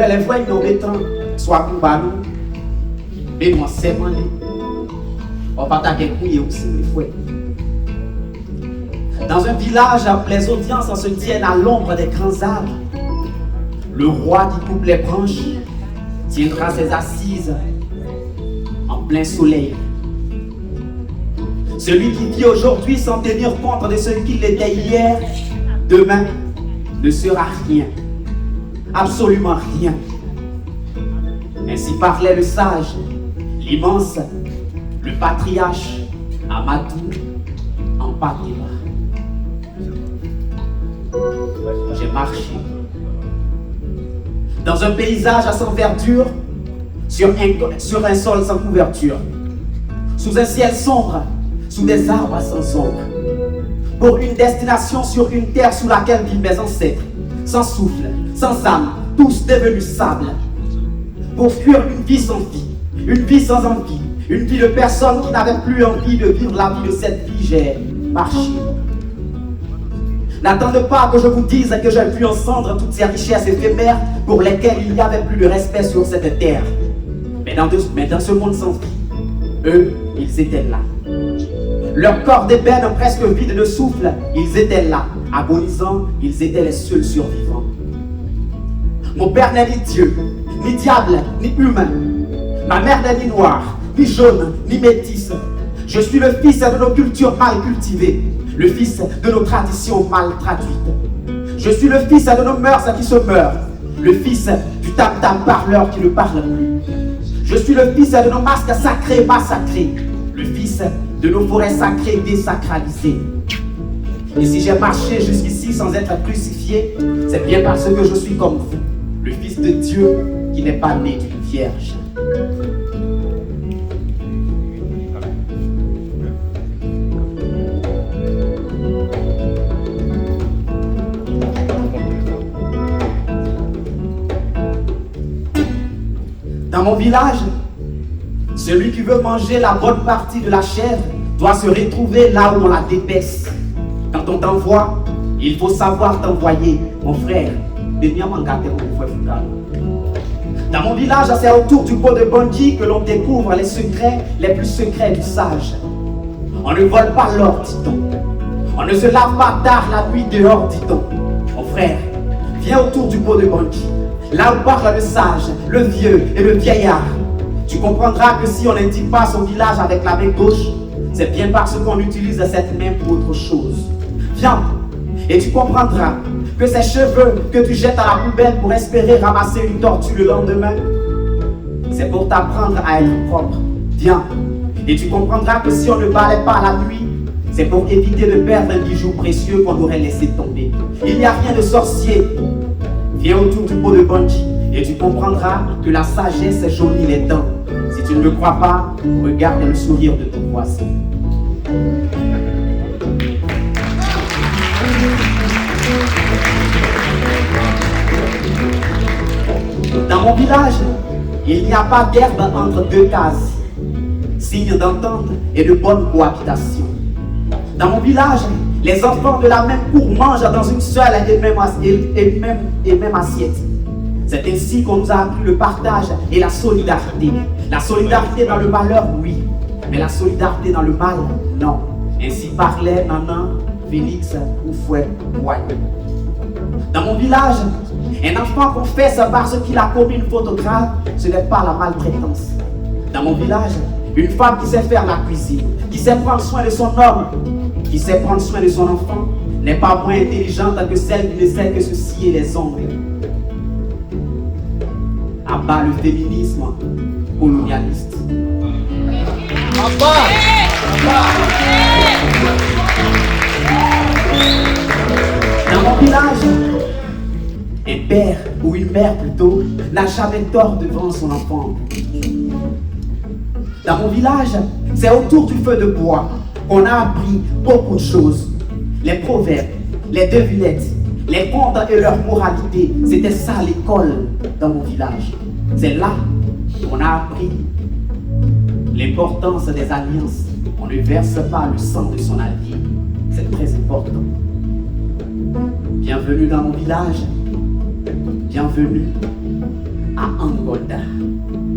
les voix nous mettant, soit pour nous, mais moi c'est moi. On va attaquer couille aussi les fouets. Dans un village, les audiences se tiennent à l'ombre des grands arbres. Le roi qui coupe les branches tiendra ses assises en plein soleil. Celui qui vit aujourd'hui sans tenir compte de ce qu'il était hier, demain ne sera rien, absolument rien. Ainsi parlait le sage, l'immense, le patriarche Amadou Ampateba. J'ai marché dans un paysage à sans verdure, sur un sol sans couverture, sous un ciel sombre, sous des arbres sans ombre, pour une destination sur une terre sous laquelle vivent mes ancêtres, sans souffle, sans âme, tous devenus sable, pour fuir une vie sans vie, une vie sans envie, une vie de personne qui n'avait plus envie de vivre la vie de cette vie. J'ai marché. N'attendez pas que je vous dise que j'ai vu en cendre toutes ces richesses éphémères pour lesquelles il n'y avait plus de respect sur cette terre. Mais dans ce monde sans vie, eux, ils étaient là. Leur corps d'ébène presque vide de souffle, ils étaient là. Agonisants, ils étaient les seuls survivants. Mon père n'est ni Dieu, ni diable, ni humain. Ma mère n'est ni noire, ni jaune, ni métisse. Je suis le fils de nos cultures mal cultivées, le fils de nos traditions mal traduites. Je suis le fils de nos mœurs qui se meurent, le fils du tam-tam parleur qui ne parle plus. Je suis le fils de nos masques sacrés massacrés, le fils de nos forêts sacrées désacralisées. Et si j'ai marché jusqu'ici sans être crucifié, c'est bien parce que je suis comme vous, le fils de Dieu qui n'est pas né d'une vierge. Dans mon village, celui qui veut manger la bonne partie de la chèvre doit se retrouver là où on la dépaisse. Quand on t'envoie, il faut savoir t'envoyer. Mon frère, dans mon village, c'est autour du pot de Bondy que l'on découvre les secrets les plus secrets du sage. On ne vole pas l'or, dit-on. On ne se lave pas tard la nuit dehors, dit-on. Mon frère, viens autour du pot de Bondy. Là où parle le sage, le vieux et le vieillard. Tu comprendras que si on n'indique pas son village avec la main gauche, c'est bien parce qu'on utilise cette main pour autre chose. Viens, et tu comprendras que ces cheveux que tu jettes à la poubelle pour espérer ramasser une tortue le lendemain, c'est pour t'apprendre à être propre. Viens, et tu comprendras que si on ne balaie pas la nuit, c'est pour éviter de perdre un bijou précieux qu'on aurait laissé tomber. Il n'y a rien de sorcier. Viens autour du pot de Bondy et tu comprendras que la sagesse jaunie les dents. Si tu ne me crois pas, regarde le sourire de ton voisin. Dans mon village, il n'y a pas d'herbe entre deux cases, signe d'entente et de bonne cohabitation. Dans mon village, les enfants de la même cour mangent dans une seule et même assiette. C'est ainsi qu'on nous a appris le partage et la solidarité. La solidarité dans le malheur, oui, mais la solidarité dans le mal, non. Ainsi parlait Nana Félix Oufouet Boye. Dans mon village, un enfant confesse parce qu'il a commis une faute grave, ce n'est pas la maltraitance. Dans mon village, une femme qui sait faire la cuisine, qui sait prendre soin de son homme, qui sait prendre soin de son enfant, n'est pas moins intelligente que celle qui ne sait que se scier les ongles. À bas le féminisme colonialiste. À bas. Dans mon village, un père ou une mère plutôt n'a jamais tort devant son enfant. Dans mon village, c'est autour du feu de bois qu'on a appris beaucoup de choses. Les proverbes, les devinettes, les contes et leur moralité. C'était ça l'école dans mon village. C'est là qu'on a appris l'importance des alliances. On ne verse pas le sang de son allié. C'est très important. Bienvenue dans mon village. Bienvenue à Angola.